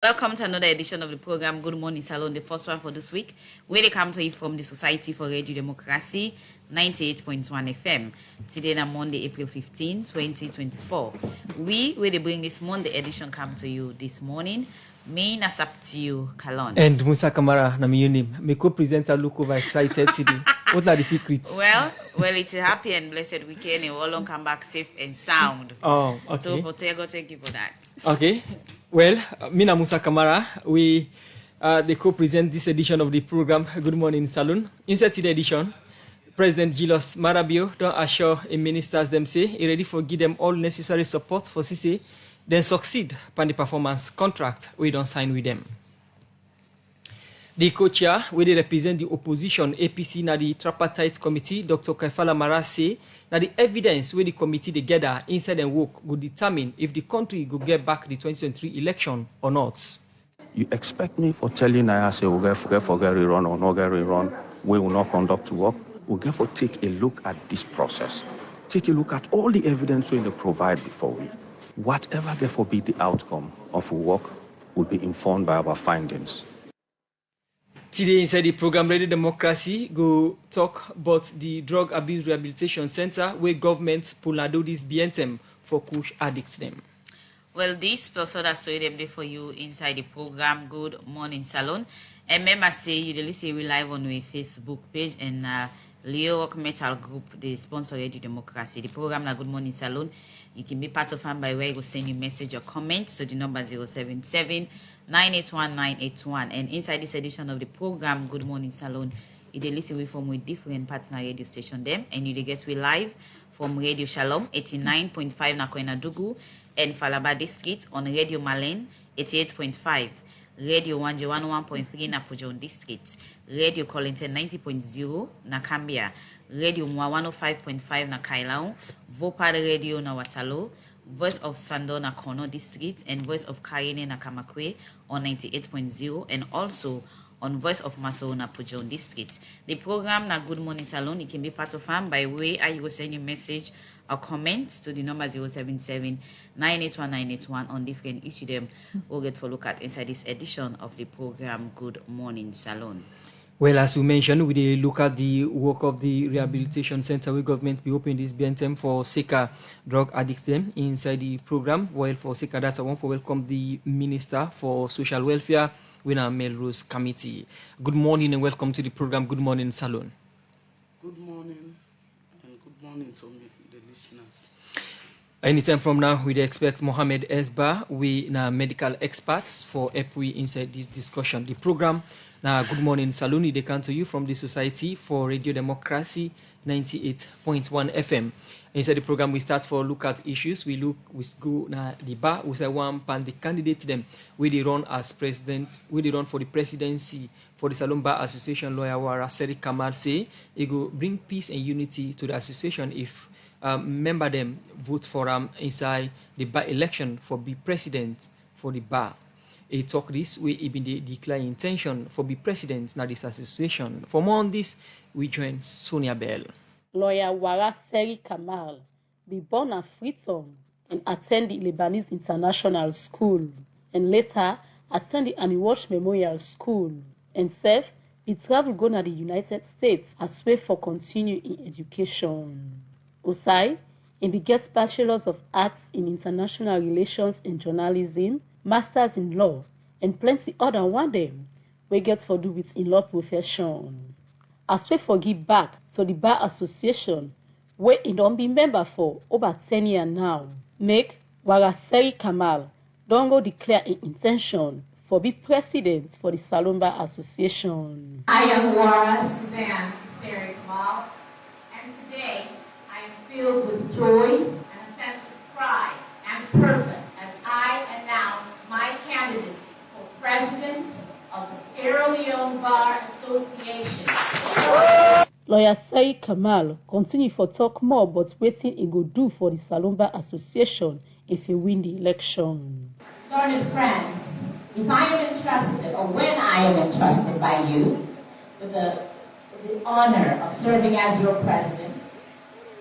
Welcome to another edition of the program Good Morning Salon, the first one for this week, where they come to you from the Society for Radio Democracy, 98.1 FM. Today on Monday, April 15, 2024. Where they bring this Monday edition come to you this morning. Me Nasaptiu Kalon. And Musa Kamara, Namiyunim. My co-presenter look over excited today. What are the secrets? Well, it's a happy and blessed weekend and we'll all come back safe and sound. Oh, okay. So for Tego, thank you for that. Okay. Well, Mina Musa Kamara, we they co-present this edition of the program Good Morning Saloon. Inside today's edition, President Julius Marabio don't assure the ministers them say he ready for give them all necessary support for CC, then succeed upon the performance contract we don't sign with them. The co-chair, where they represent the opposition APC na the tripartite committee, Dr. Kaifala Mara say that the evidence where the committee together inside and work will determine if the country will get back the 2023 election or not. You expect me for telling I say we'll get rerun or not get rerun, we will not conduct work. We'll get for take a look at this process. Take a look at all the evidence we provide before we. Whatever therefore be the outcome of our work will be informed by our findings. Today inside the program Radio Democracy, go talk about the Drug Abuse Rehabilitation Center where government pull do this BNTM for push addicts them. Well, this person that story them there for you inside the program Good Morning Salon. And remember say you listen we live on our Facebook page and Leone Metal Group, the sponsor Radio Democracy. The program na Good Morning Salon. You can be part of them by where you go send your message or comment to the number 077-981-981. And inside this edition of the program Good Morning Salon, you dey listen we from with different partner radio station them, and you dey get we live from Radio Shalom 89.5 na Koina Dugu and Falaba District, on Radio Malen 88.5. Radio 101.3 na Pujon District, Radio Collington 90.0 na Cambia, Radio Mwa 105.5 na Kailao, Vopad Radio na Watalo, Voice of Sando na Kono District, and Voice of Kayene na Kamakwe on 98.0, and also on Voice of Maso na Pujon District. The program na Good Morning Salon, you can be part of them by way you will send your message or comments to the number 077-981-981 on different issues them we'll get to look at inside this edition of the program Good Morning Salon. Well, as we mentioned, we look at the work of the rehabilitation center where government be opening this BNTM for Seka drug addicts them inside the program. Well, for Seka, that's I want to welcome the Minister for Social Welfare, Winner Melrose Kaminty. Good morning and welcome to the program Good Morning Salon. Good morning and good morning to the listeners. Anytime from now, we expect Mohammed Esba, we na medical experts for EPWI inside this discussion. The program now Good Morning Salon, they come to you from the Society for Radio Democracy 98.1 FM. Inside the program, we start for look at issues. We go na the bar. We say one pan the candidate them. We they run as president. We they run for the presidency for the Salon Bar Association. Lawyer Wara Seri Kamal say he go bring peace and unity to the association if member them vote for inside the bar election for be president for the bar. He talk this way even the declare intention for be president now this association. For more on this, we join Sonia Bell. Lawyer Wara Seri Kamal be born at Freetown and attend the Lebanese International School and later attend the Annie Walsh Memorial School and serve he travel go to the United States as way for continue in education. Osai and be get Bachelors of Arts in International Relations and Journalism, Masters in Law, and plenty other one them we get for do with in law profession. As we for give back to the Bar Association, where it don't be member for over 10 years now, make Wara Seri Kamal don't go declare an intention for be president for the Salon Bar Association. I am Wara Suzanne Seri Kamal, and today I am filled with joy and a sense of pride and purpose as I announce my candidacy for president of the Sierra Leone Bar Association. Lawyer Seri Kamal continue for talk more about waiting he go do for the Salon Bar Association if he win the election. Learned friends, if I am entrusted, or when I am entrusted by you with the honor of serving as your president,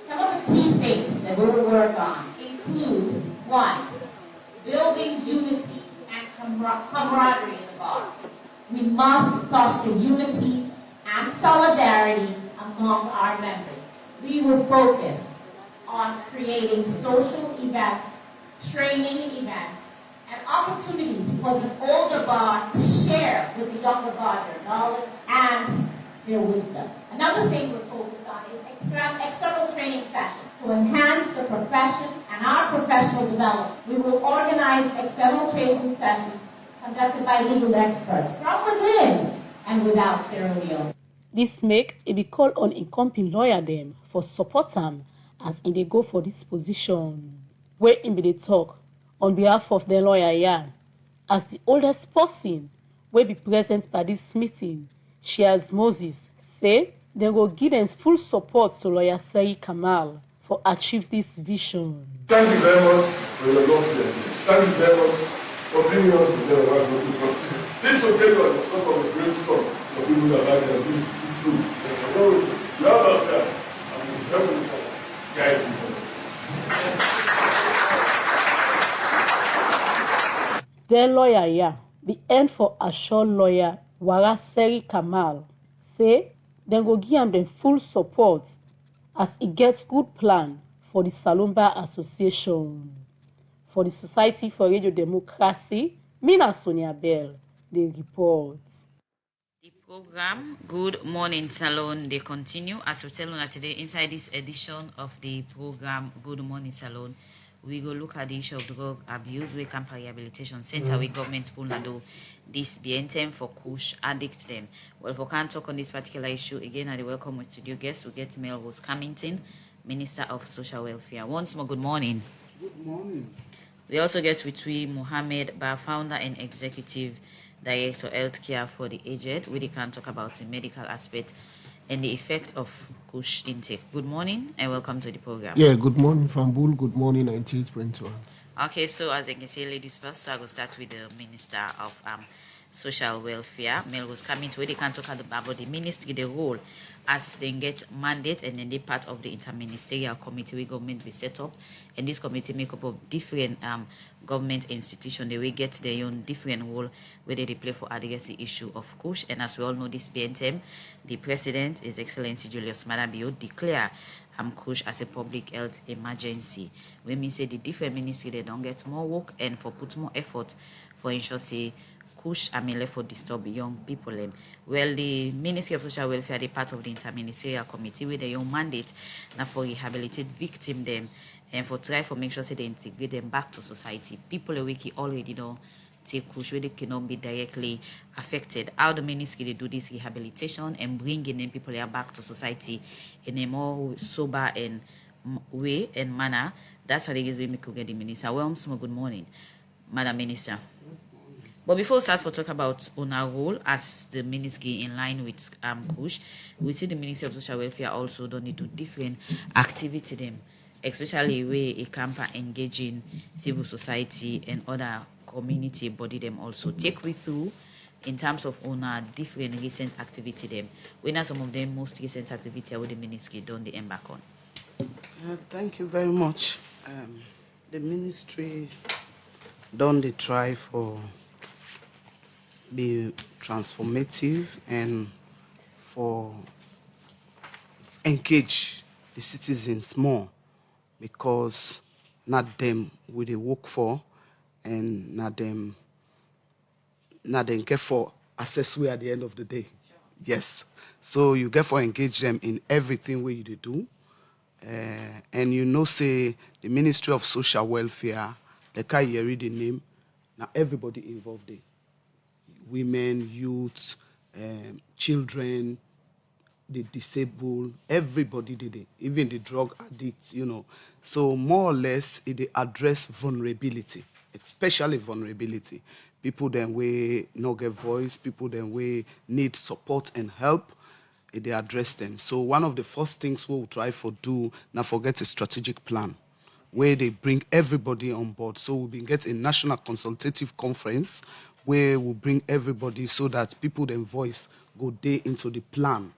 some of the key things that we will work on include 1, building unity and camaraderie in the bar. We must foster unity and solidarity among our members. We will focus on creating social events, training events, and opportunities for the older bar to share with the younger bar their knowledge and their wisdom. Another thing we're focused on is external training sessions to enhance the profession and our professional development. We will organize external training sessions conducted by legal experts from within and without Sierra Leone. This make it be call on incumbent lawyer them for support them as in they go for this position. Where in be they talk on behalf of the lawyer Yan, as the oldest person will be present by this meeting, she as Moses say they will give them full support to lawyer Seri Kamal for achieve this vision. Thank you very much for your love. Thank you very much for bringing us together. This occasion is sort of a great storm for people that like their things to do. You have us there, and we definitely guide you. Their lawyer yeah, the end for Ashore lawyer Wara Seri Kamal say they go give them full support as it gets good plan for the Salumba Association. For the Society for Radio Democracy, Mina Sonia Bell, they report. The program Good Morning Salon, they continue as we tell you today inside this edition of the program Good Morning Salon. We go look at the issue of drug abuse. We camp rehabilitation center with government Punado. This BNTM for Kush addicts them. Well, we can't talk on this particular issue again. At the welcome with studio guests, we get Melrose Kaminty, Minister of Social Welfare. Once more, good morning. Good morning. We also get with we Mohammed Ba, founder and executive director healthcare for the aged. We can talk about the medical aspect and the effect of Kush intake. Good morning and welcome to the program. Yeah, good morning, Fambul. Good morning, 98.1. Okay, so as I can say, ladies first, I will start with the Minister of Social Welfare, Melrose Kaminty, where they can talk about the ministry, the role as they get mandate and then they part of the interministerial committee where government be set up. And this committee make up of different government institutions. They will get their own different role where they play for address the issue of Kush. And as we all know, this BNTM, the President, His Excellency Julius Madabio, declare Kush as a public health emergency. We mean say the different ministry they don't get more work and for put more effort for ensure say Kush amele for disturb young people. Well, the Ministry of Social Welfare, they part of the interministerial committee with their own mandate now for rehabilitate victim them and for try for make sure say they integrate them back to society. People a wiki already don't take Kush where they cannot be directly affected. How the ministry they do this rehabilitation and bringing them people here back to society in a more sober and way and manner. That's how they get we could get the minister. Well, good morning, Madam Minister. But before we start for talk about on our role as the ministry in line with Kush, we see the Ministry of Social Welfare also don't need to different activity them, especially where a camper engaging civil society and other community body them also. Take we through in terms of on our different recent activity them. When are some of them most recent activity where the ministry done the embark on? Thank you very much. The ministry done the try for be transformative and for engage the citizens more because not them will they work for and not them get for access way at the end of the day. Yes. So you get for engage them in everything where you they do. And you know say the Ministry of Social Welfare, the guy you read the name, now everybody involved there. Women, youth, children, the disabled, everybody did it, even the drug addicts, you know. So more or less, it address vulnerability, especially vulnerability. People then we not get voice, people then we need support and help, they address them. So one of the first things we'll try for do, now forget a strategic plan, where they bring everybody on board. So we'll get a national consultative conference where we'll bring everybody so that people then voice go day into the plan.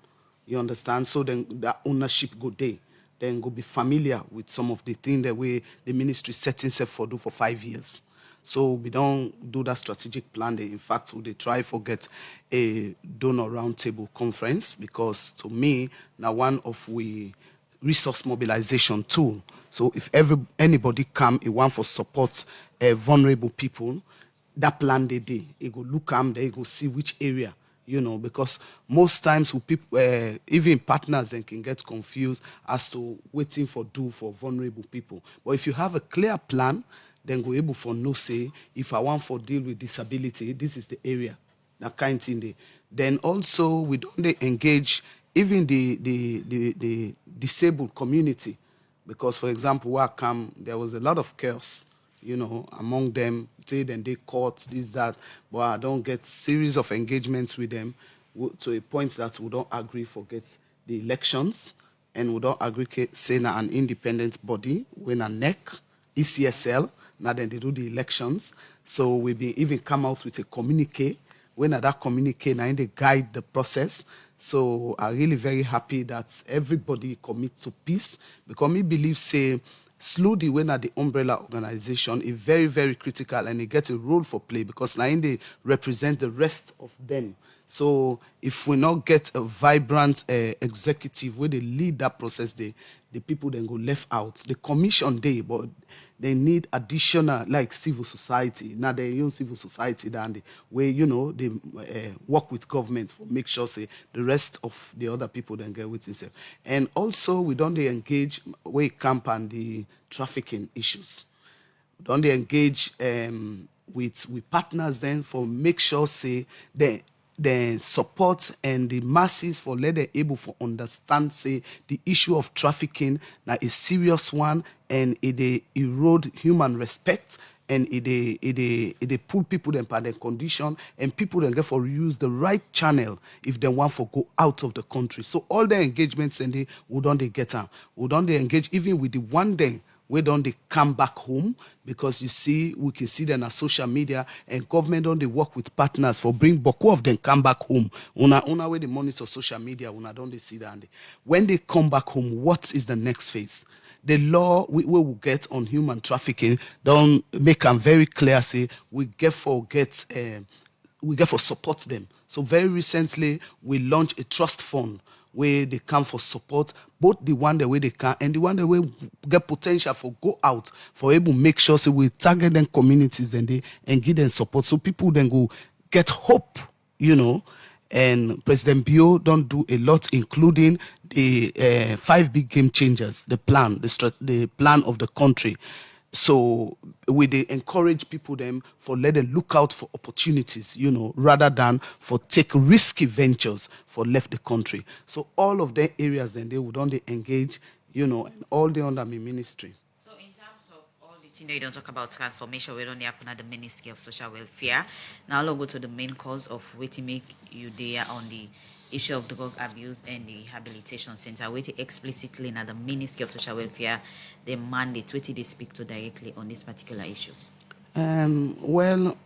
You understand? So then the ownership go day. Then go be familiar with some of the things that way the ministry set itself for do for 5 years. So we don't do that strategic plan. In fact, we try for get a donor roundtable conference, because to me, now one of we resource mobilization tool. So if anybody come, it want for support vulnerable people, that plan they do, it go look they go see which area, because most times with people, even partners, then can get confused as to waiting for do for vulnerable people. But if you have a clear plan, then go able for no say, if I want for deal with disability, this is the area, that kind of thing. Then also we don't engage even the disabled community, because for example, where I come, there was a lot of chaos, among them, then they court this, that, but I don't get series of engagements with them to a point that we don't agree for get the elections, and we don't agree say now an independent body when a NEC, ECSL, now then they do the elections. So we be even come out with a communique. When that communique now they guide the process. So I'm really very happy that everybody commit to peace, because me believe say slowly when at the umbrella organization is very, very critical, and they get a role for play, because now they represent the rest of them. So if we not get a vibrant executive where they lead that process, the people then go left out. The commission day, but they need additional, like civil society. Now they use civil society than where they work with government for make sure say the rest of the other people then get with itself. And also we don't engage where camp and the trafficking issues. We don't engage with partners then for make sure say the support and the masses for let them able for understand say the issue of trafficking now a serious one, and it erode human respect, and it pull people them by their condition, and people then get for use the right channel if they want for go out of the country. So all the engagements and they would don't they get them. Would don't they engage even with the one day where don't they come back home, because you see we can see them on social media, and government don't they work with partners for bring boku of them come back home. Una where they monitor social media, una don't they see that. When they come back home, what is the next phase? The law we will get on human trafficking don't make them very clear. Say we get for support them. So very recently we launched a trust fund where they come for support, both the one the way they can and the one the way get potential for go out, for able make sure so we target them communities then they and give them support, so people then go get hope, And President Bio don't do a lot, including the 5 big game changers, the plan, the plan of the country. So we they encourage people them for let them look out for opportunities, rather than for take risky ventures for left the country. So all of the areas then they would only engage, and all the under my ministry. So in terms of all the things you don't talk about transformation, we don't happen at the Ministry of Social Welfare. Now I'll go to the main cause of waiting make you there on the issue of drug abuse and the rehabilitation center, waiting explicitly in the Ministry of Social Welfare, the mandate, waiting they speak to directly on this particular issue. Well,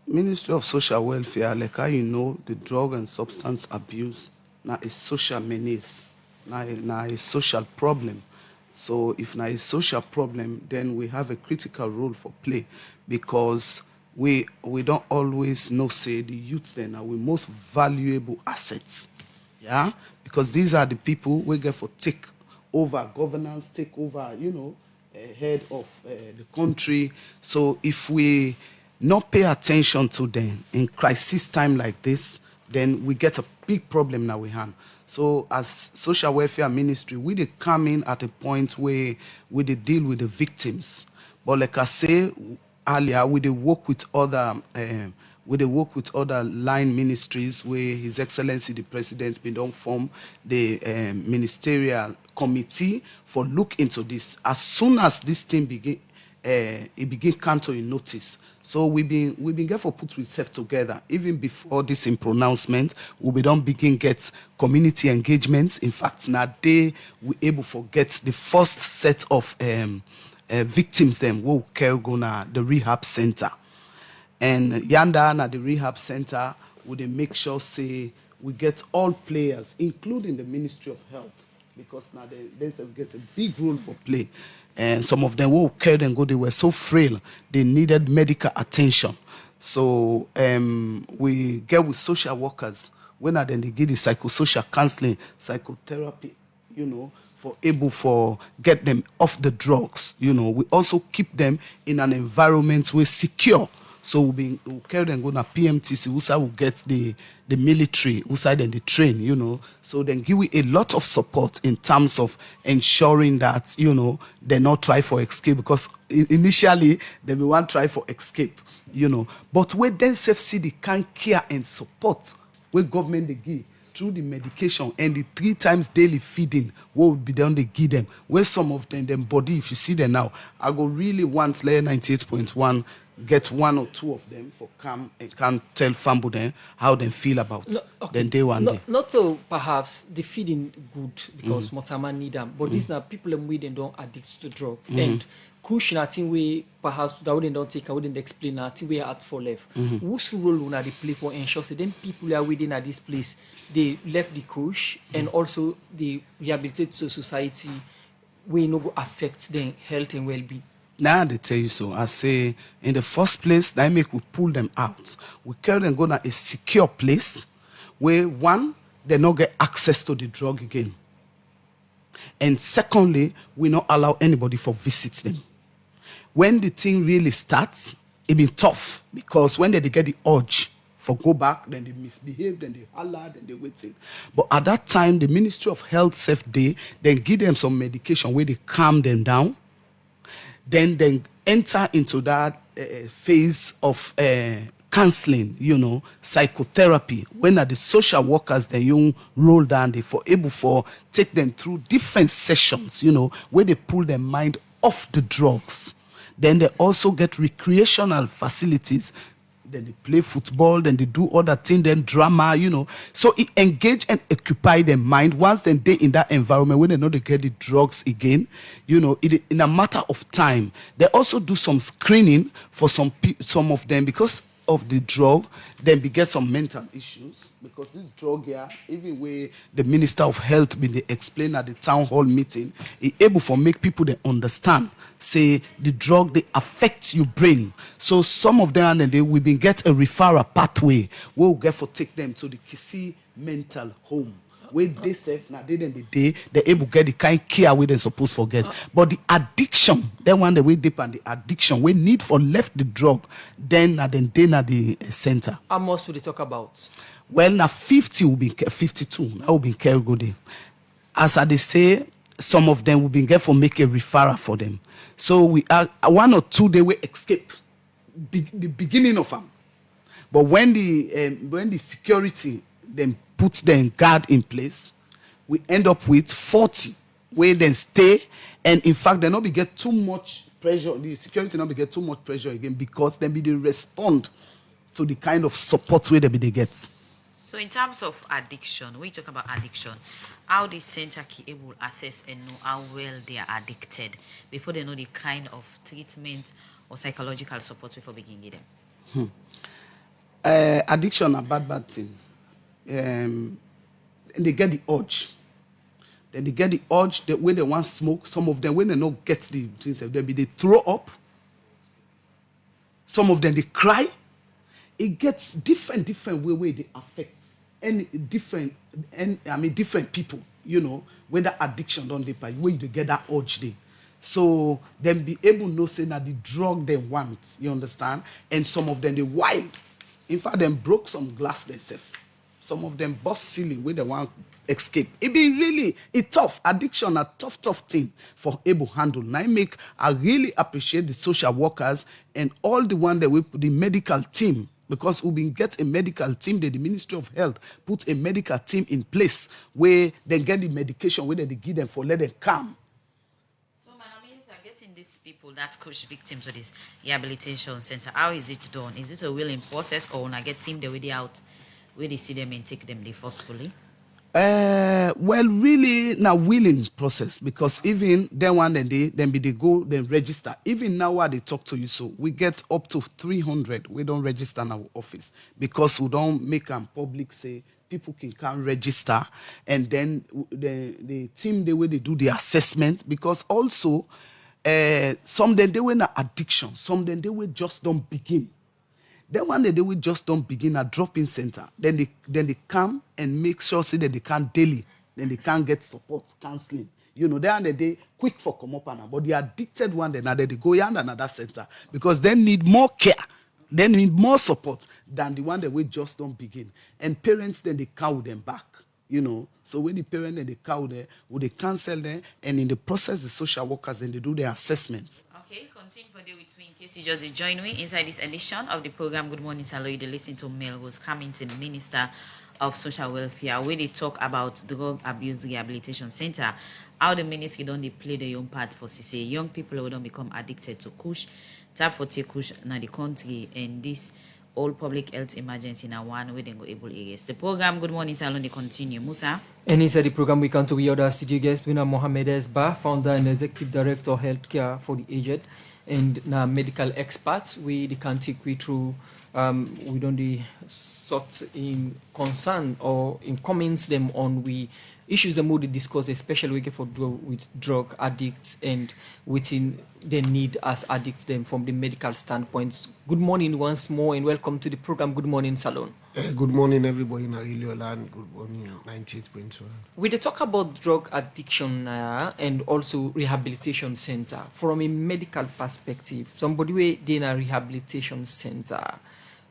Ministry of Social Welfare, like how the drug and substance abuse now a social menace, now a social problem. So if now a social problem, then we have a critical role for play, because we don't always know say the youth then are our most valuable assets. Yeah, because these are the people we get for take over governance, take over, head of the country. So if we not pay attention to them in crisis time like this, then we get a big problem now we have. So as social welfare ministry, we they come in at a point where we they deal with the victims. But like I say earlier, we they work with other line ministries where His Excellency the President been done form the ministerial committee for look into this. As soon as this thing begin, it begin counter in notice. So we've been careful put ourselves together. Even before this in pronouncement, we don't begin get community engagements. In fact, now we able to get the first set of victims them who care go na the rehab center. And yanda na the rehab center, would they make sure say we get all players, including the Ministry of Health, because now they get a big role for play. And some of them who carried and go, they were so frail, they needed medical attention. So we get with social workers, when then they give the psychosocial counseling, psychotherapy, for able for get them off the drugs. We also keep them in an environment where secure. So we'll carry them go to PMTC, who will get the military, who side and the train, So then give we a lot of support in terms of ensuring that, they not try for escape, because initially they will want try for escape, But where then self see the kind care and support where government they give through the medication and the 3 times daily feeding, what would be done they give them, where some of them body, if you see them now, I go really want layer 98.1 get 1 or 2 of them for come and can tell Fambo then how they feel about then day one day. Not so perhaps the feeding good because Motama need them, but these are people with them don't addict to drug and cushion I think we perhaps that wouldn't don't take I wouldn't explain I think we are at for left. Whose role will they play for ensure so then people are within at this place they left the kush and also they rehabilitate to society we no go affect their health and well-being. Now they tell you so. I say, in the first place, that make we pull them out. We carry them go to a secure place where, one, they not get access to the drug again. And secondly, we not allow anybody for visit them. When the thing really starts, it been tough because when they get the urge for go back, then they misbehave, then they holler, then they waiting. But at that time, the Ministry of Health Safe Day, then give them some medication where they calm them down. Then enter into that phase of counseling, psychotherapy. When are the social workers then you roll down, they for able for take them through different sessions, where they pull their mind off the drugs. Then they also get recreational facilities. Then they play football, then they do other things, then drama, So it engage and occupy their mind. Once then they in that environment, when they know they get the drugs again, it, in a matter of time. They also do some screening for some of them because of the drug, then we get some mental issues. Because this drug here, even where the Minister of Health been they explain at the town hall meeting, he able for make people they understand. Say the drug they affect your brain. So some of them and they will be get a referral pathway. We'll get for take them to the Kisi mental home. Where they say now they then the day they able get the kind care where they supposed to get. But the addiction, then one the way deep and the addiction, we need for left the drug, then at the center. How much will they talk about? Well, now 50 will be 52. That will be care good. As they say, some of them will be get for make a referral for them. So we are 1 or 2 they will escape the beginning of them. But when the security then puts the guard in place, we end up with 40 where then stay, and in fact they not be get too much pressure. The security not be get too much pressure again because then be they respond to the kind of support where they get. So in terms of addiction, when you talk about addiction, how the center can able assess and know how well they are addicted before they know the kind of treatment or psychological support before beginning them? Addiction a bad thing. And they get the urge. Then they get the urge that when they want smoke, some of them when they not get the things, they throw up. Some of them they cry. It gets different way they affect different people, whether addiction don't depend, where you get that urge day. So then be able to know say that the drug they want, you understand? And some of them they wild. In fact, them broke some glass themselves. Some of them bust ceiling where they want escape. It be really tough. Addiction a tough thing for able handle. Now I really appreciate the social workers and all the one that we put the medical team. Because we been get a medical team, the Ministry of Health put a medical team in place where they get the medication, where they give them for let them calm. So, Madam, getting these people that coach victims of this rehabilitation center, how is it done? Is it a willing process, or when I get team the way they out, where they see them and take them they forcefully? Well, really, now willing process because even then one then they go then register. Even now while they talk to you, so we get up to 300. We don't register in our office because we don't make them public. Say people can register, and then the team the way they do the assessment because also Some then they were na addiction, some then they will just don't begin. Then one day they will just don't begin a drop-in center. Then they come and make sure say that they can daily. Then they can get support, counseling. You know, they quick for come up and but the addicted one, then they go in another center because they need more care. They need more support than the one that we just don't begin. And parents then they cow them back. You know, so when the parent and the cow there, would they cancel them, and in the process, the social workers then they do their assessments. Okay, continue for day with me in case you just join me inside this edition of the program. Good morning, Salo. You listen to Melrose, Kaminty, Minister of Social Welfare, where they talk about drug abuse rehabilitation center. How the ministry don't they play the young part for CC young people who don't become addicted to kush, tap for take kush in the country, and this all public health emergency in one way they go able areas. The program Good Morning Salon they continue. Musa. And inside the program we come to we other studio guest winner Mohammed Esba, founder and executive director of healthcare for the aged, and now medical experts. We can take we through we don't the sort in concern or in comments them on we issues that we discuss, especially for with drug addicts and within the need as addicts them from the medical standpoint. Good morning once more and welcome to the program Good Morning Salon. Good morning, everybody in Leone and good morning, 98.1. We talk about drug addiction and also rehabilitation center from a medical perspective. Somebody way in a rehabilitation center,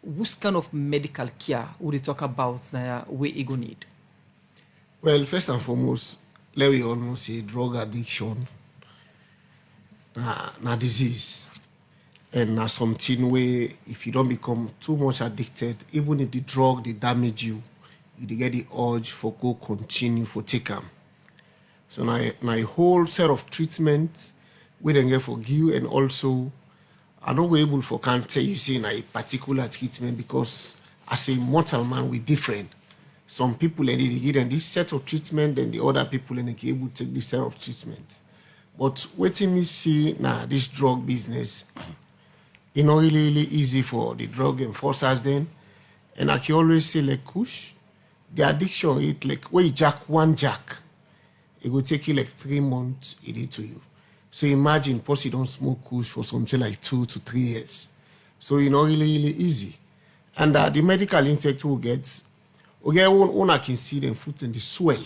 what kind of medical care would they talk about where you go need? Well, first and foremost, let me almost say drug addiction na disease. And na something where if you don't become too much addicted, even if the drug they damage you, you get the urge for go continue for take them. So now a whole set of treatment we then get for you, and also I'm not able for can't tell you say a particular treatment because as a mortal man we different. Some people they give them this set of treatment, and the other people they able to take this set of treatment. But waiting me see now this drug business, it's not really easy for the drug enforcers then. And I can always say like kush, the addiction rate like where you jack one jack, it will take you like 3 months it is to you. So imagine post you don't smoke kush for something like 2 to 3 years. So it's not really easy. And the medical infect who gets one I can see them foot in the swell.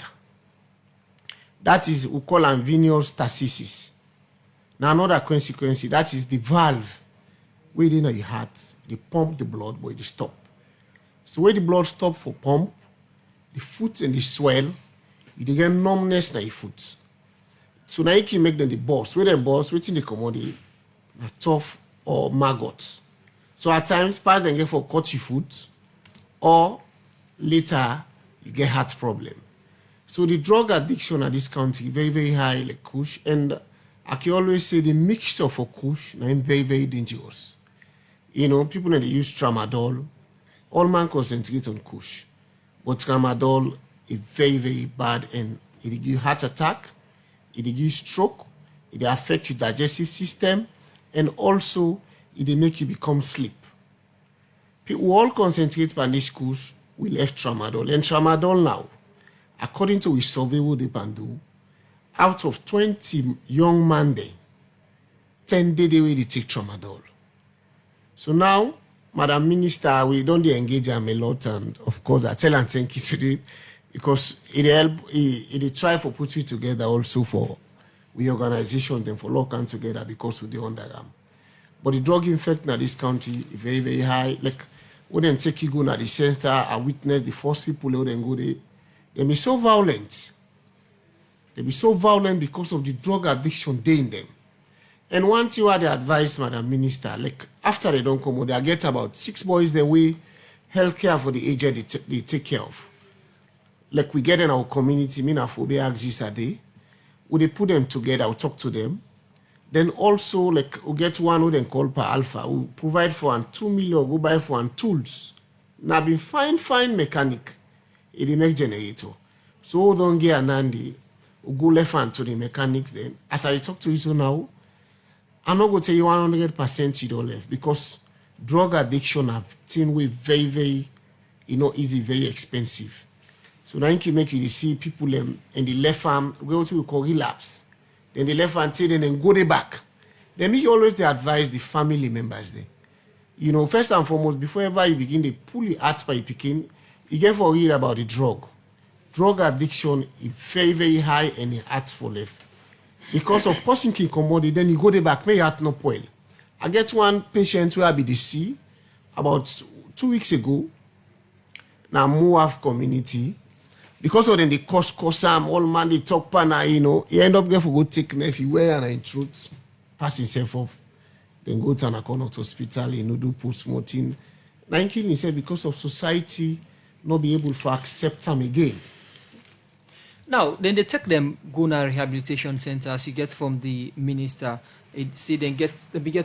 That is we call them venous stasis. Now another consequence, that is the valve within your heart, they pump the blood, but they stop. So when the blood stop for pump, the foot and the swell, you get numbness in your foot. So now you can make them the boss. When they boss, waiting the commodity, tough or maggots. So at times, part them get for cut your foot, or later you get heart problem. So the drug addiction at this country very high like kush, and I can always say the mixture for kush is very dangerous. You know, people that use tramadol, all man concentrate on kush, but tramadol is very bad, and it give heart attack, it give stroke, it affect your digestive system, and also it make you become sleep. People all concentrate on this kush. We left tramadol. And tramadol now, according to a survey we can do, out of 20 young men there, 10 they will take tramadol. So now, Madam Minister, we don't engage them a lot, and of course I tell and thank you today because it help it try for put you together also for we organization them for local together because we do under them. But the drug infect in this country is very high. Like when they take you go to the center, I witness the first people who then go there. They be so violent. They be so violent because of the drug addiction they in them. And one thing I advise, Madam Minister, like after they don't come out, they get about 6 boys the way healthcare for the aged they take care of. Like we get in our community, phobia exists a day. We they put them together, we talk to them. Then also, like, we get one who then call per alpha. We provide for an 2 million, go buy for an tools. Now, be fine mechanic. It the make generator. So, we don't get an handy. We go left hand to the mechanics then. As I talk to you so now, I'm not going to tell you 100% you don't left because drug addiction have thing with very, easy, very expensive. So, now you can make you see people in the left arm, go to call relapse. Then the left hand say then go they back. Then me always they advise the family members there. You know, first and foremost, before ever you begin, they pull the heart by picking, you get for read about the drug. Drug addiction is very, very high and the heart for left. Because of person can commodity, then you go there back, may heart no spoil. I get one patient who I be the see about 2 weeks ago. Now Moab community. Because of them they cause all man they talk pana, you know, he end up there for go take knife, he wear and in truth, pass himself off. Then go to an Connaught hospital, you know, do post-mortem. Now kill himself because of society not be able to accept him again. Now, then they take them go to rehabilitation centers. You get from the minister. It say they get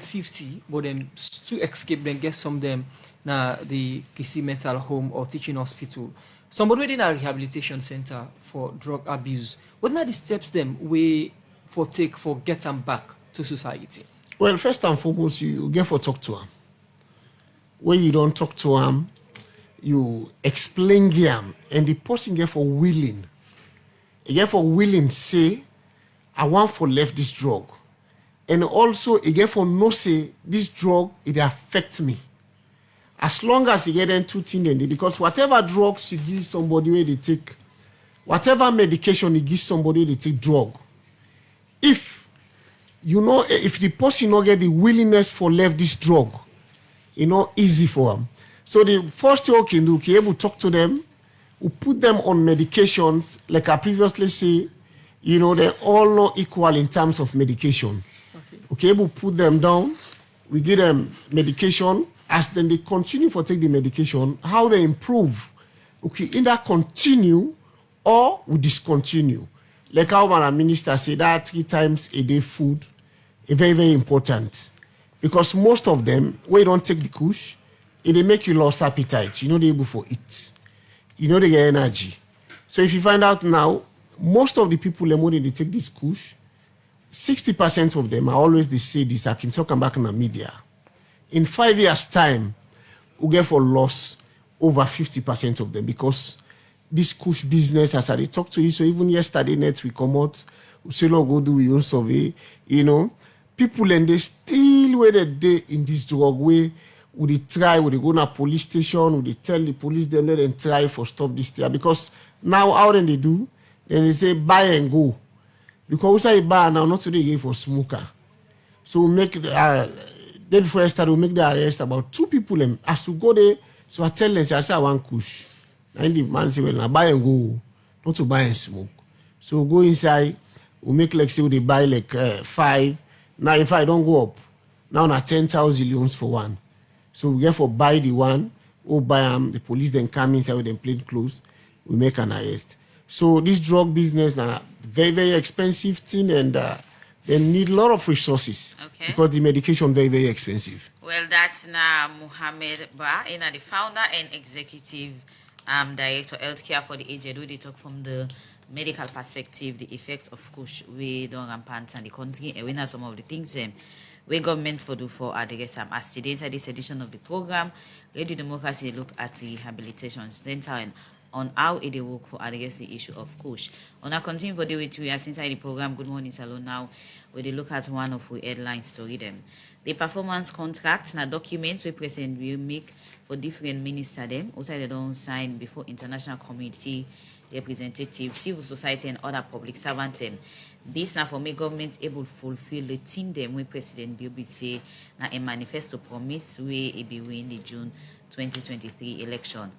50, but then to escape, then get some of them na the Kisi mental home or teaching hospital. Somebody within a rehabilitation center for drug abuse. What are the steps them we for take for get them back to society? Well, first and foremost, you get for talk to him. When you don't talk to him, you explain him, and the person get for willing. He get for willing say, I want for left this drug. And also, he get for no say, this drug, it affect me. As long as you get them two things, because whatever drugs you give somebody where they take, whatever medication you give somebody they take drug, if you know, if the person not get the willingness for left this drug, you know, easy for them. So the first thing you can do, you able to talk to them, we put them on medications, like I previously say, you know, they're all not equal in terms of medication. Okay, we put them down, we give them medication, as then they continue for take the medication, how they improve. Okay, either continue or we discontinue. Like how our minister said that 3 times a day food is very, very important. Because most of them, when you don't take the kush, it make you lose appetite. You know they're able for it. You know they get energy. So if you find out now, most of the people when they take this kush, 60% of them are always they say this. I can talk back in the media. In 5 years' time, we get for loss over 50% of them because this kush business, as I talk to you, so even yesterday night we come out, we say, "Look, go do we own survey," you know. People and they still where they in this drug way. Would they try? Would they go to a police station? Would they tell the police them let them try for stop this thing? Because now how then they do? Then they say buy and go. Because we say buy now, not today again for smoker. So we make the day before yesterday we make the arrest about 2 people. Them as to go there, so I tell them, I say I want kush. And the man say, well, now buy and go, not to buy and smoke. So we go inside, we make like say they buy like 5. Now if I don't go up, now na 10,000 loans for one. So we get for buy the one, or buy the police then come inside with them plain clothes, we make an arrest. So this drug business now very, very expensive thing and they need a lot of resources. Okay. Because the medication very, very expensive. Well, that's now Mohammed Ba, the founder and executive director healthcare for the aged. We talk from the medical perspective, the effect of kush we don't rampant and the country, and we know some of the things we government for do for address as today inside this edition of the program, Radio Democracy look at rehabilitations, dental and on how it work for address the issue of kush. On our continue for the way we are inside the program. Good morning, Salon. Now we look at one of the headlines to read them. The performance contract na documents we present will make for different minister them. Also they don't sign before international community representatives, civil society and other public servants. This now for make government able to fulfill the thing them when President Bill say na a manifesto promise we it be win the June 2023 election.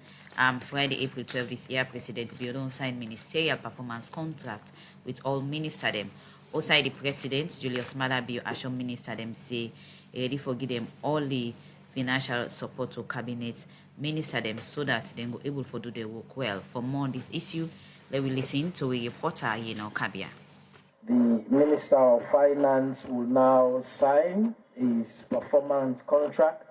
Friday, April 12 this year, President Bill don't sign ministerial performance contract with all minister them. Outside the President, Julius Malabio, Ashon minister them say ready for give them all the financial support to cabinet minister them so that they go able to do their work well. For more on this issue, let we listen to a reporter, Kabia. The Minister of Finance will now sign his performance contract.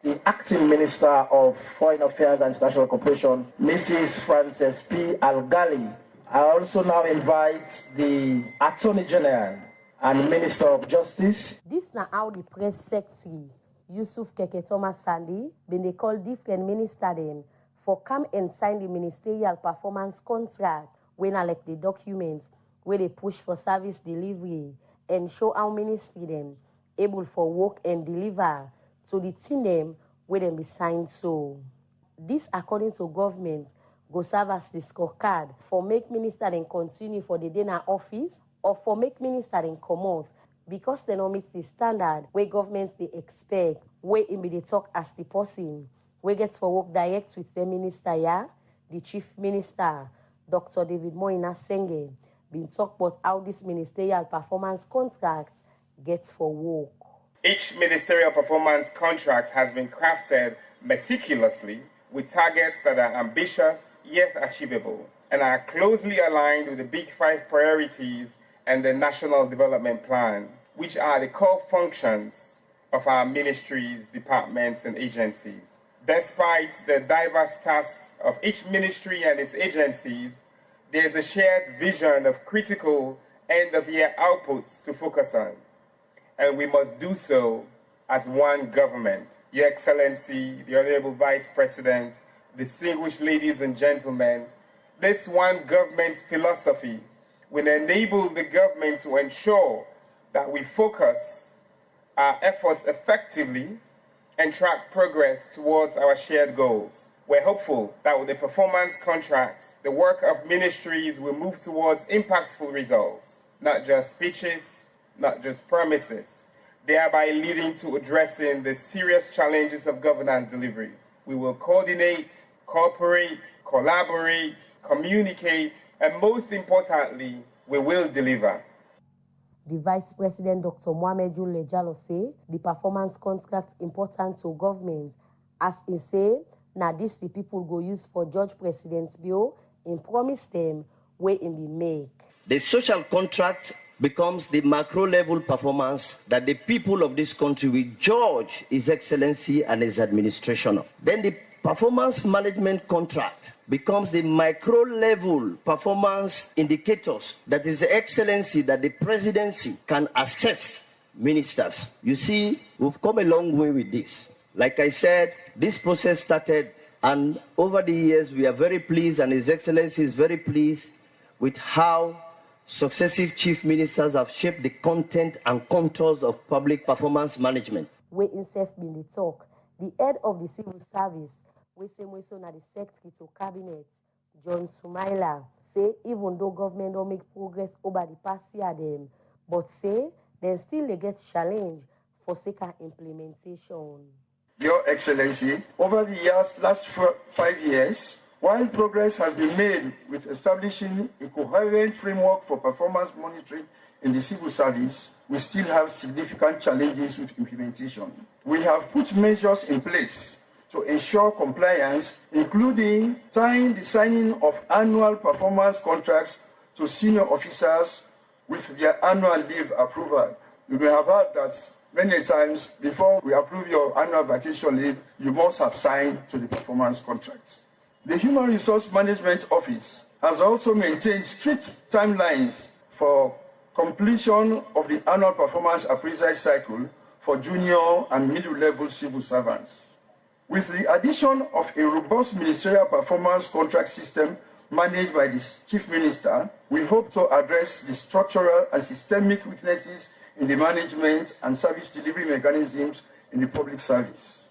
The Acting Minister of Foreign Affairs and International Cooperation, Mrs. Frances P. Algali. I also now invite the Attorney General and Minister of Justice. This now how the press secretary, Yusuf Keke Thomas Sandy, been they call different minister them for come and sign the ministerial performance contract when I elect the documents where they push for service delivery and show how ministry them able for work and deliver to the team them where them be signed so. This, according to government, go serve as the scorecard for make minister then continue for the day in office or for make minister then come out because they don't meet the standard where governments they expect, where in be they talk as the person, where gets for work direct with the minister, yeah, the chief minister, Dr. David Moina Senge, been talk about how this ministerial performance contract gets for work. Each ministerial performance contract has been crafted meticulously with targets that are ambitious yet achievable and are closely aligned with the Big Five priorities and the National Development Plan, which are the core functions of our ministries, departments, and agencies. Despite the diverse tasks of each ministry and its agencies, there is a shared vision of critical end-of-year outputs to focus on, and we must do so as one government. Your Excellency, the Honorable Vice President, distinguished ladies and gentlemen, this one government philosophy will enable the government to ensure that we focus our efforts effectively and track progress towards our shared goals. We're hopeful that with the performance contracts, the work of ministries will move towards impactful results, not just speeches, not just promises, thereby leading to addressing the serious challenges of governance delivery. We will coordinate, cooperate, collaborate, communicate, and most importantly, we will deliver. The Vice President, Dr. Mohamed Lejalo, say the performance contract important to government. As he say, now this the people go use for Judge President's bill and promise them where in be make. The social contract becomes the macro-level performance that the people of this country will judge His Excellency and his administration of. Then the performance management contract becomes the micro-level performance indicators that His Excellency, that the presidency can assess ministers. You see, we've come a long way with this. Like I said, this process started, and over the years we are very pleased, and His Excellency is very pleased with how successive chief ministers have shaped the content and contours of public performance management. Where in self been the talk, the head of the civil service, we say na the secretary to cabinet, John Sumaila, say even though government don't make progress over the past year them, but say then still they get challenged for sake of implementation. Your Excellency, over the last 5 years, while progress has been made with establishing a coherent framework for performance monitoring in the civil service, we still have significant challenges with implementation. We have put measures in place to ensure compliance, including tying the signing of annual performance contracts to senior officers with their annual leave approval. You may have heard that many times before we approve your annual vacation leave, you must have signed to the performance contracts. The Human Resource Management Office has also maintained strict timelines for completion of the annual performance appraisal cycle for junior and middle-level civil servants. With the addition of a robust ministerial performance contract system managed by the Chief Minister, we hope to address the structural and systemic weaknesses in the management and service delivery mechanisms in the public service.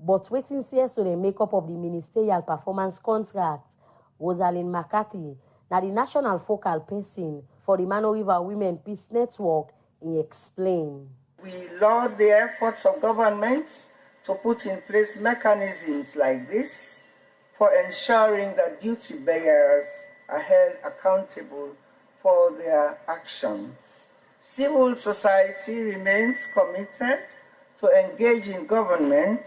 But waiting here so the makeup of the ministerial performance contract, Rosalind McCarthy, now the national focal person for the Mano River Women Peace Network, he explained. We laud the efforts of governments to put in place mechanisms like this for ensuring that duty bearers are held accountable for their actions. Civil society remains committed to engaging government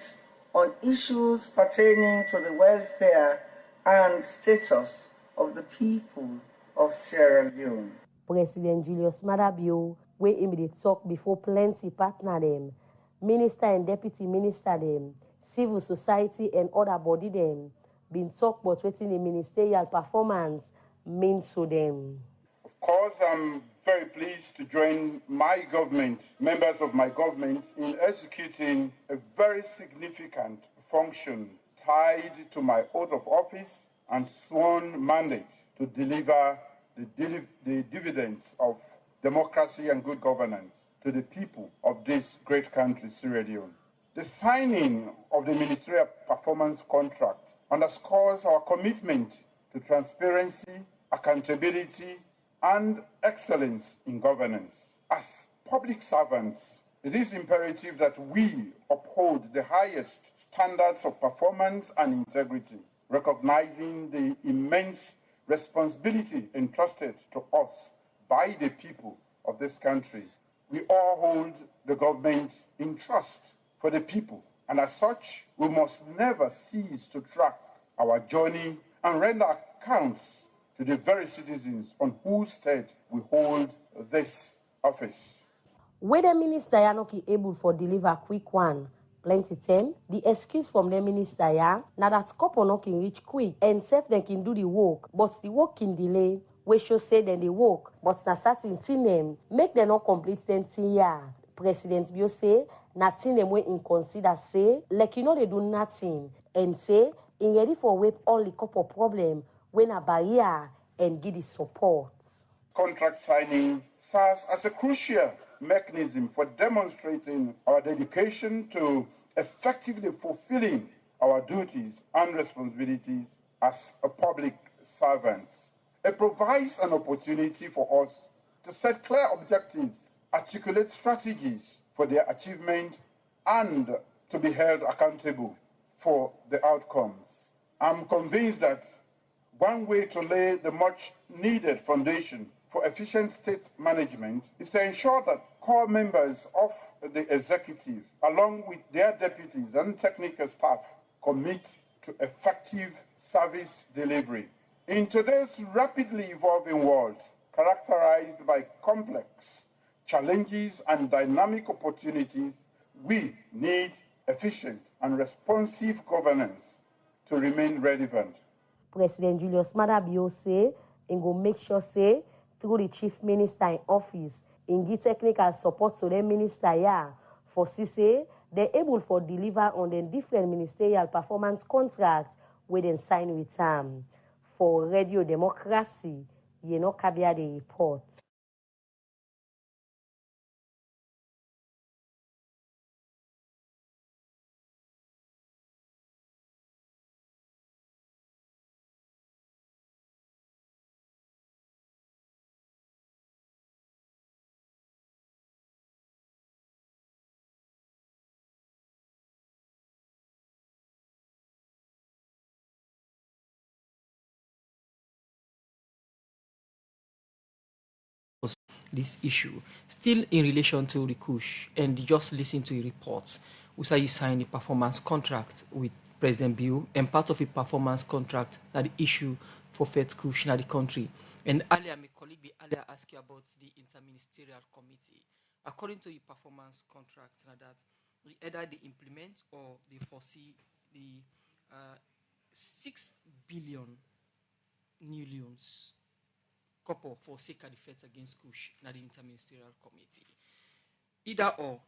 on issues pertaining to the welfare and status of the people of Sierra Leone. President Julius Madabio, where him dey talk before plenty partner them, minister and deputy minister them, civil society and other body them, been talk about wetin the ministerial performance mean to them. Of course, I'm very pleased to join my government, members of my government, in executing a very significant function tied to my oath of office and sworn mandate to deliver the dividends of democracy and good governance. to the people of this great country, Sierra Leone. The signing of the ministerial performance contract underscores our commitment to transparency, accountability, and excellence in governance. As public servants, it is imperative that we uphold the highest standards of performance and integrity, recognizing the immense responsibility entrusted to us by the people of this country. We all hold the government in trust for the people, and as such, we must never cease to track our journey and render accounts to the very citizens on whose stead we hold this office. Whether minister ya not able for deliver quick one, plenty time, the excuse from the minister ya, now that couple not can reach quick, and self they can do the work, but the work can delay, we should say then they work, but na certain thing them, make them not complete 10 year. President Bio say, nothing them when in consider say, like you know they do nothing, and say, in ready for whip all the couple problem, when a barrier and give the support. Contract signing serves as a crucial mechanism for demonstrating our dedication to effectively fulfilling our duties and responsibilities as a public servant. It provides an opportunity for us to set clear objectives, articulate strategies for their achievement, and to be held accountable for the outcomes. I'm convinced that one way to lay the much needed foundation for efficient state management is to ensure that core members of the executive, along with their deputies and technical staff, commit to effective service delivery. In today's rapidly evolving world, characterized by complex challenges and dynamic opportunities, we need efficient and responsive governance to remain relevant. President Julius Madabio say, and go make sure say, through the chief minister in office, and give technical support to the minister yeah, for say they're able for deliver on the different ministerial performance contracts with them sign with them. For Radio Democracy, you know, Kabia the report. This issue still in relation to the Kush, and just listen to the reports. We saw you sign a performance contract with President Bill, and part of a performance contract that the issue for Fed Kush in the country. And earlier, my colleague earlier asked you about the interministerial committee. According to the performance contract, that either they implement or they foresee the 6 billion new loans couple for sake of defense against Kush na the interministerial committee. Either or,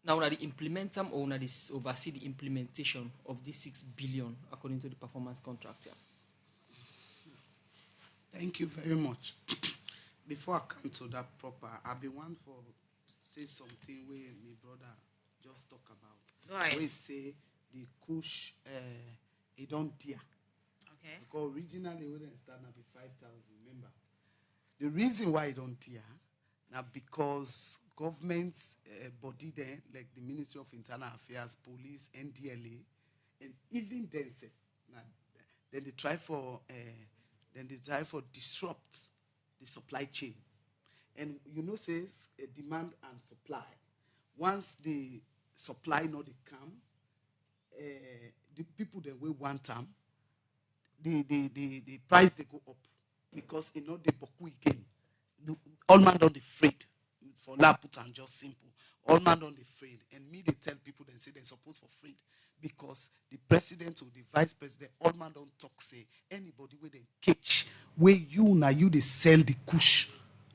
now na the implement them or na this oversee the implementation of this 6 billion according to the performance contract. Thank you very much. Before I come to that proper, I've been one for say something where my brother just talk about. Go ahead. We say the Kush, it don't dear. Okay. Because originally we didn't start at 5,000. Remember, the reason why it don't dear now because government's body there, like the Ministry of Internal Affairs, Police, NDLA, and even then, then they try for disrupt the supply chain. And you know, says demand and supply. Once the supply not come, the people that we want them, the price they go up because you know they boku again. All man don't afraid. For that put and just simple. All man don't afraid. And me they tell people they say they're supposed for afraid. Because the president or the vice president, all man don't talk say anybody with a catch where you they sell the kush.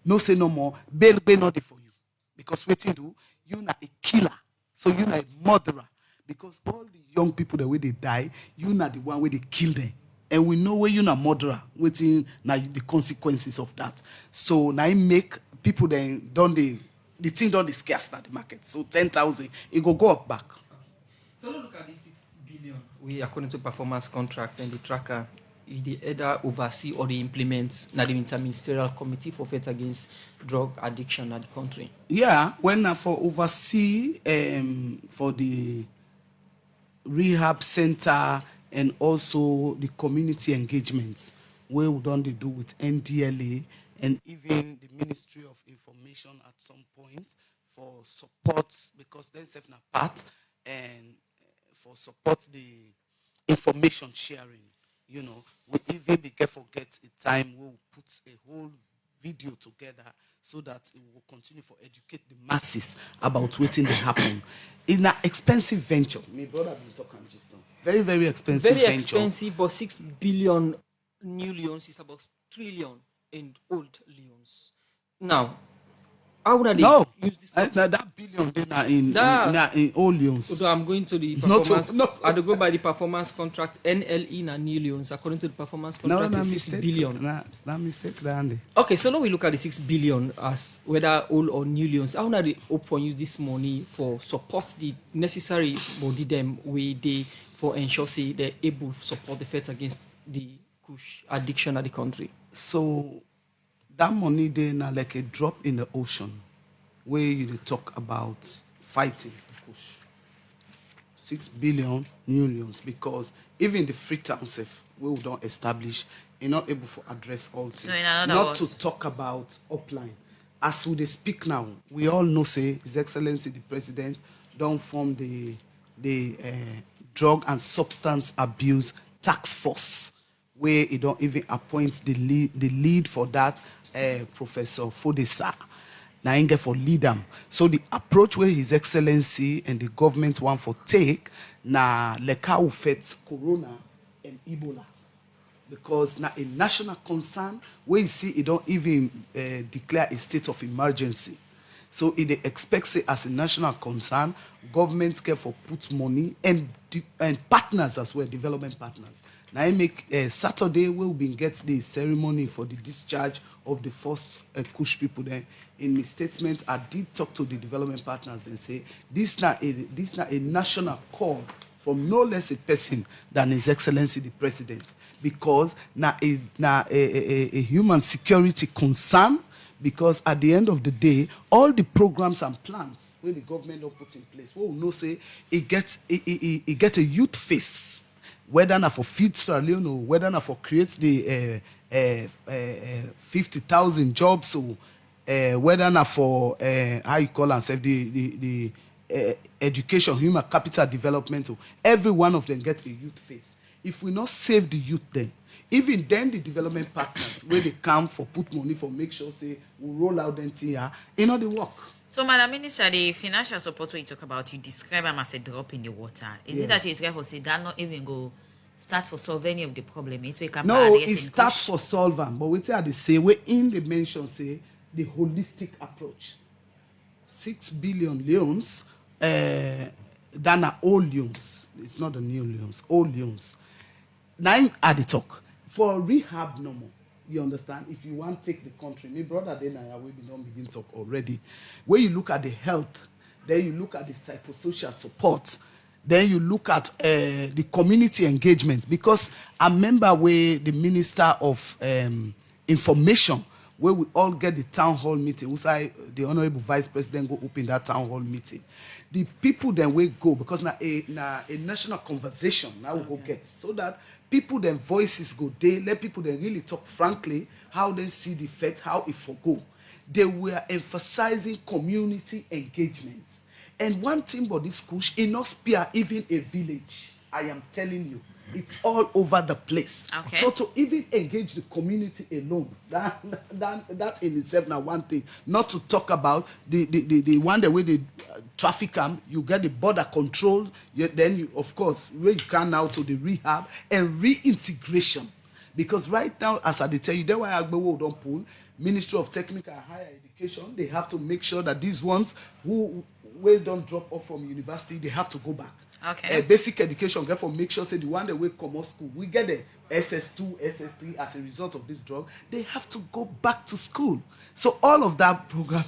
No say no more. Bail not there for you. Because waiting do you na a killer. So you na a murderer. Because all the young people the way they die, you na the one where they kill them. And we know where you're not murderer, waiting now the consequences of that. So now make people then don't they the thing don't is scarce at the market. So 10,000, it go up back. So look at the 6 billion. We according to performance contract and the tracker, they either oversee or they implement the interministerial committee for fight against drug addiction at the country. Yeah, when for oversee for the rehab center and also the community engagement, where we don't do with NDLA and even the Ministry of Information at some point for support, because then self na part and for support the information sharing. You know, we even be careful get a time we'll put a whole video together so that it will continue for educate the masses about what they happen. In an expensive venture. My brother been talking just now. Very, very expensive Very venture. expensive, but 6 billion new loans is about 3 trillion in old loans. Now, how would they use this? That billion they in old loans. So I'm going to the performance. I go by the performance contract. NLE na new loans according to the performance contract. No, 6 billion. It's not mistake, Randy. Okay, so now we look at the 6 billion as whether old or new loans. How would they hope for use this money for support the necessary body them way they for ensure say they're able to support the fight against the kush addiction at the country? So that money then like a drop in the ocean where you talk about fighting the push. 6 billion new loans, because even the free town safe we don't establish, you're not able to address all things. So in other not words, to talk about upline. As we speak now, we all know say His Excellency the President don't form the drug and substance abuse task force, where he don't even appoint the lead for that, Professor Fodesa. Now he get for lead them. So the approach where His Excellency and the government want for take na leka ufet corona and Ebola, because now a national concern where you see it don't even declare a state of emergency. So it expects it as a national concern. Governments care for put money and partners as well, development partners. Now I make Saturday we'll be get the ceremony for the discharge of the first Kush people there. In the statement, I did talk to the development partners and say this not a national call from no less a person than His Excellency the President, because now a human security concern. Because at the end of the day, all the programs and plans where the government don't put in place, we will know say it gets a youth face, whether not for feed Leone or whether not for create the 50,000 jobs, or whether not for how you call and save the education, human capital development. Or every one of them get a youth face. If we not save the youth, then even then the development partners where they come for put money for make sure say we roll out them here, you know, they work. So, Madam Minister, the financial support you talk about, you describe them as a drop in the water. Is it that you describe for say that not even go start for solve any of the problem? No, it starts for solving. But we say they say we in the mention say the holistic approach. 6 billion loans, than are old loans. It's not the new loans, old loans. Now at the talk. For rehab no more, you understand? If you want to take the country, my brother then I will don't begin talk already. When you look at the health, then you look at the psychosocial support, then you look at the community engagement. Because I remember where the Minister of Information, where we all get the town hall meeting, the Honorable Vice President go open that town hall meeting. The people then will go, because now a national conversation now we go get, so that people then voices go there, let people then really talk frankly how they see the effect, how it forgo. They were emphasizing community engagements. And one thing about this push, it not spare even a village. I am telling you, it's all over the place. Okay. So to even engage the community alone, that in itself now one thing. Not to talk about the one the way the traffic come, you get the border control, then you, of course, where you can now to the rehab and reintegration. Because right now, as I tell you, that's why Agbewo don't pull Ministry of Technical and Higher Education. They have to make sure that these ones who don't drop off from university, they have to go back. basic education, get for make sure say the one that will come out school, we get the SS2, SS3 as a result of this drug, they have to go back to school. So all of that program.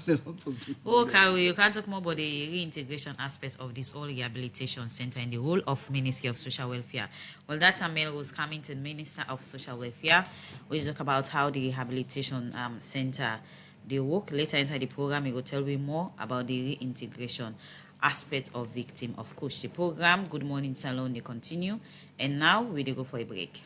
Okay, you can talk more about the reintegration aspect of this whole rehabilitation center and the role of Ministry of Social Welfare. Well, that's Melrose Kaminty, Minister of Social Welfare. We talk about how the rehabilitation center they work. Later inside the program, we will tell you more about the reintegration aspect of victim. Of course, the program Good Morning Salon they continue, and now we go for a break.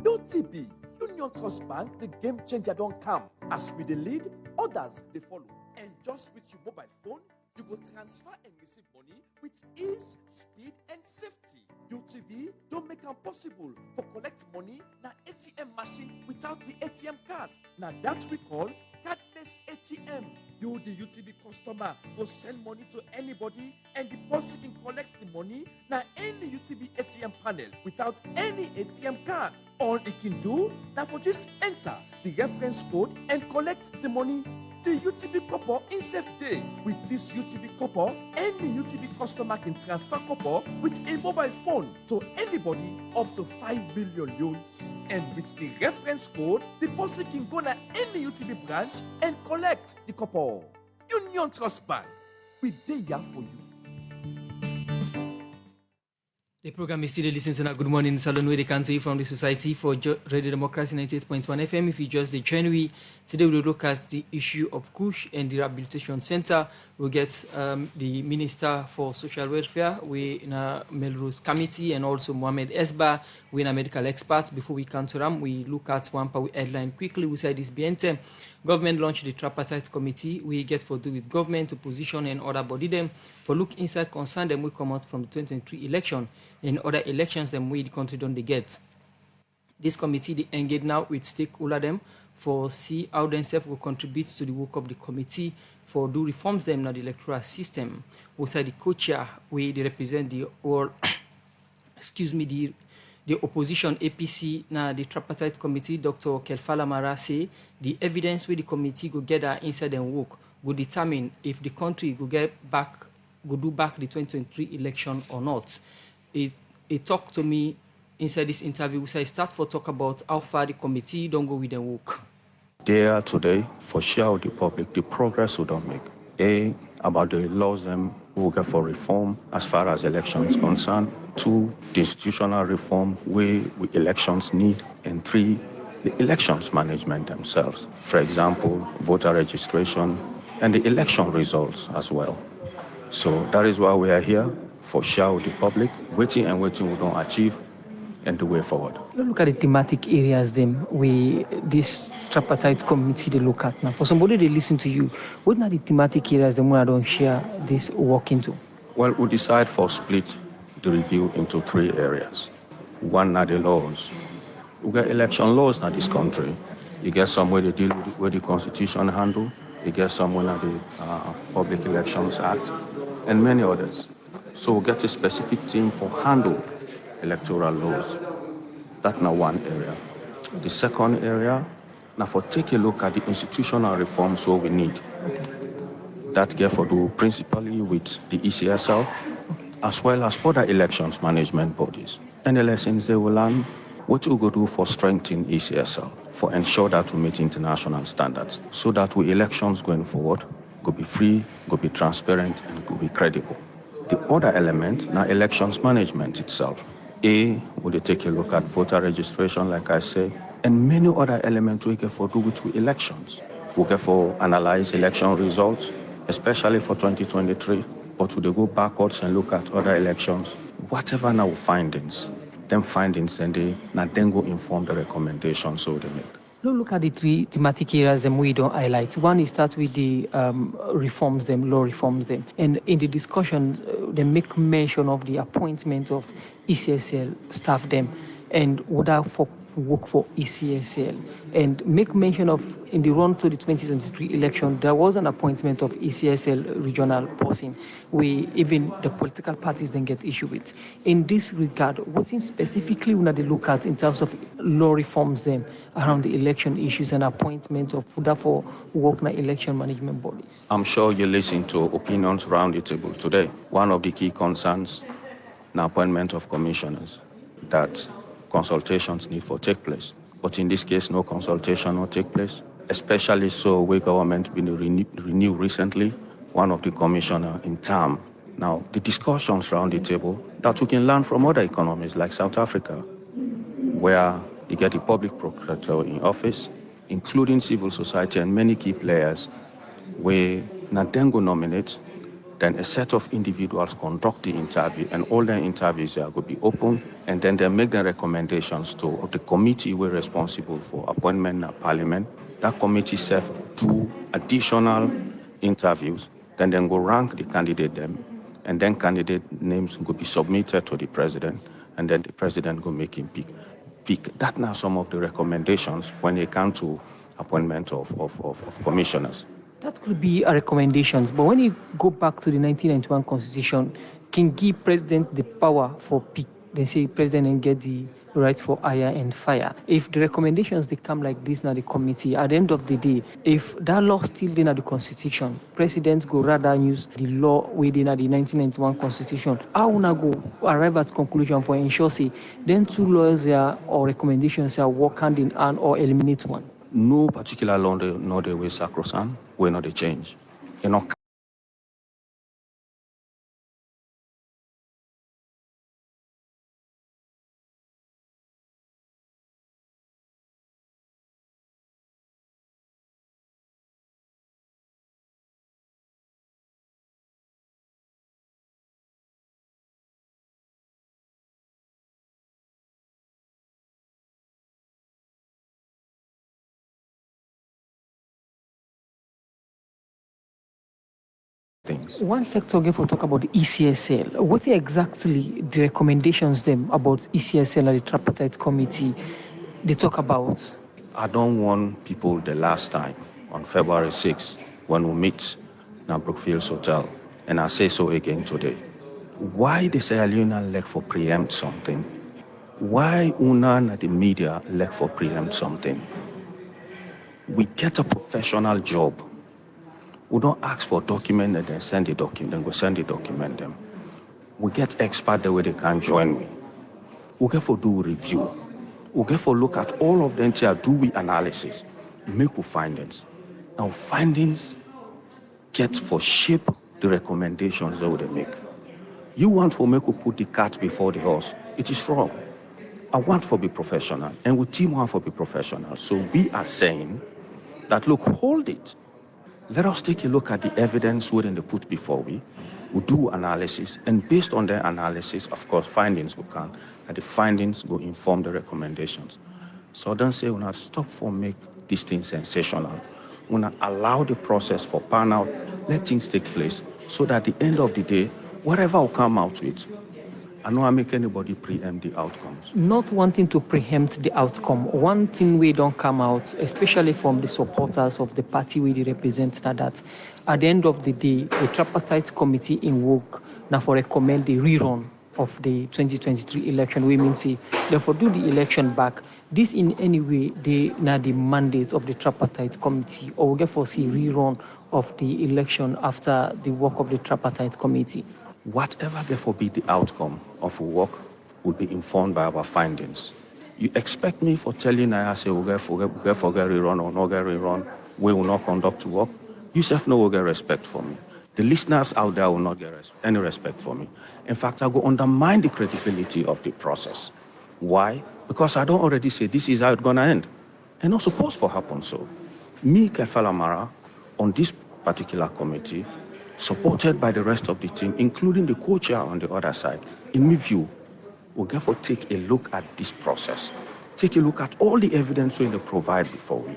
UTB Union Trust Bank, the game changer don't come. As we the lead, others they follow. And just with your mobile phone, you will transfer and receive money with ease, speed, and safety. UTB don't make it possible for collect money na ATM machine without the ATM card. Now that we call cardless ATM. You, the UTB customer, go send money to anybody and the person can collect the money na any UTB ATM panel without any ATM card. All it can do now for just enter the reference code and collect the money. The UTB copper in safe day. With this UTB copper, any UTB customer can transfer copper with a mobile phone to anybody up to 5 billion loans. And with the reference code, the person can go to any UTB branch and collect the copper. Union Trust Bank, we there for you. The program is still listening to Good Morning Salon, where they come to you from the Society for Radio Democracy 98.1 FM. If you just join me, today we'll look at the issue of KUSH and the Rehabilitation Center. We'll get the Minister for Social Welfare, we in a Melrose Committee, and also Mohamed Esba, we in a medical experts. Before we come to them, we look at one power headline quickly. We say this BNT. Government launched the tripartite committee. We get for do with government, opposition, and other body them for look inside concern them we come out from the 2023 election and other elections them we the country don't get. This committee they engage now with stakeholder them for see how themselves will contribute to the work of the committee for do reforms them now the electoral system. With the co-chair we they represent the all the opposition APC na the tripartite committee, Dr. Kelfala Mara say the evidence where the committee go gather inside and work will determine if the country go do back the 2023 election or not. It talked to me inside this interview, so I start for talk about how far the committee don't go with the work. There today, for share with the public, the progress we don't make. About the laws them we get for reform as far as elections concerned. 2, the institutional reform where we elections need. And 3, the elections management themselves. For example, voter registration and the election results as well. So that is why we are here, for share with the public, waiting we don't achieve, and the way forward. Look at the thematic areas them we this tripartite committee they look at now. For somebody they listen to you, what are the thematic areas them I don't share this work into? Well, we decide for split the review into 3 areas. One are the laws. We get election laws in this country. You get some where they deal with the Constitution handle. You get some where the Public Elections Act, and many others. So we get a specific team for handle electoral laws. That's now one area. The second area, now for take a look at the institutional reforms so we need. That therefore do principally with the ECSL, as well as other elections management bodies. And the lessons they will learn, what we go do for strengthening ECSL, for ensure that we meet international standards, so that we elections going forward go be free, go be transparent, and go be credible. The other element, now elections management itself. Would they take a look at voter registration, like I say, and many other elements we get for do with elections. We get for analyze election results, especially for 2023, but would they go backwards and look at other elections, whatever now findings, them findings, and they now then go inform the recommendations so they make. Look at the 3 thematic areas them we don't highlight. One is start with the reforms them, law reforms them. And in the discussion, they make mention of the appointment of ECSL staff them. And whether for work for ECSL and make mention of in the run to the 2023 election, there was an appointment of ECSL regional person where even the political parties then get issue with. In this regard, what in specifically we they look at in terms of law reforms them around the election issues and appointment of therefore work na election management bodies? I'm sure you listen to opinions around the table today. One of the key concerns the appointment of commissioners, that consultations need for take place. But in this case, no consultation will take place, especially so where government been renewed recently, one of the commissioner in term. Now, the discussions around the table that we can learn from other economies like South Africa, where you get the public procurator in office, including civil society and many key players, where Nadengo nominates, then a set of individuals conduct the interview, and all the interviews are going to be open, and then they make the recommendations to the committee we're responsible for appointment in parliament. That committee self do additional interviews, then go rank the candidate them, and then candidate names will be submitted to the president, and then the president go make him pick. That now some of the recommendations when it comes to appointment of commissioners. That could be a recommendations, but when you go back to the 1991 Constitution, can give president the power for pick. They say president and get the right for hire and fire. If the recommendations they come like this now the committee, at the end of the day, if that law still in the Constitution, presidents go rather use the law within the 1991 Constitution. How will go arrive at conclusion for ensure say then two laws there or recommendations are work hand in hand or eliminate one? No particular law, no the way sacrosanct, we're not a change. You know, things. One sector again for talk about the ECSL. What exactly the recommendations them about ECSL and the tripartite committee they talk about? I don't want people the last time on February 6th when we meet in Brookfields Hotel, and I say so again today. Why the Sierra Leone like for preempt something? Why Una and the media like for preempt something? We get a professional job. We don't ask for document and then send the document, then go send the document them. We get expert the way they can join me. We get for do review. We get for look at all of them here, do we analysis, make we findings. Now findings get for shape the recommendations that they make. You want for make we put the cart before the horse. It is wrong. I want for be professional, and we team want for be professional. So we are saying that look, hold it. Let us take a look at the evidence within the put before we do analysis, and based on the analysis, of course, findings will come, and the findings will inform the recommendations. So don't say we'll not stop for make this thing sensational. We'll not allow the process for pan out, let things take place, so that at the end of the day, whatever will come out with, I don't make anybody preempt the outcomes. Not wanting to preempt the outcome. One thing we don't come out, especially from the supporters of the party we represent, that at the end of the day, the tripartite committee in work now for recommend the rerun of the 2023 election. We mean say, therefore do the election back. This in any way, they now the mandate of the tripartite committee, or we get for see rerun of the election after the work of the tripartite committee. Whatever therefore be the outcome of work will be informed by our findings. You expect me for telling I say we'll get rerun or not get rerun, we will not conduct work. You self know will get respect for me. The listeners out there will not get any respect for me. In fact, I go undermine the credibility of the process. Why? Because I don't already say this is how it's gonna end. And not supposed to happen so. Me, Kefala Mara, on this particular committee, supported by the rest of the team, including the co-chair on the other side, in my view, we'll therefore take a look at this process. Take a look at all the evidence we provide before we.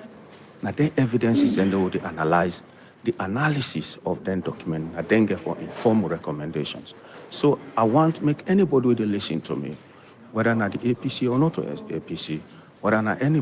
Now, the evidence is then they will analyze the analysis of that document, and then therefore inform recommendations. So I want to make anybody who listen to me, whether not the APC or not the APC, whether na any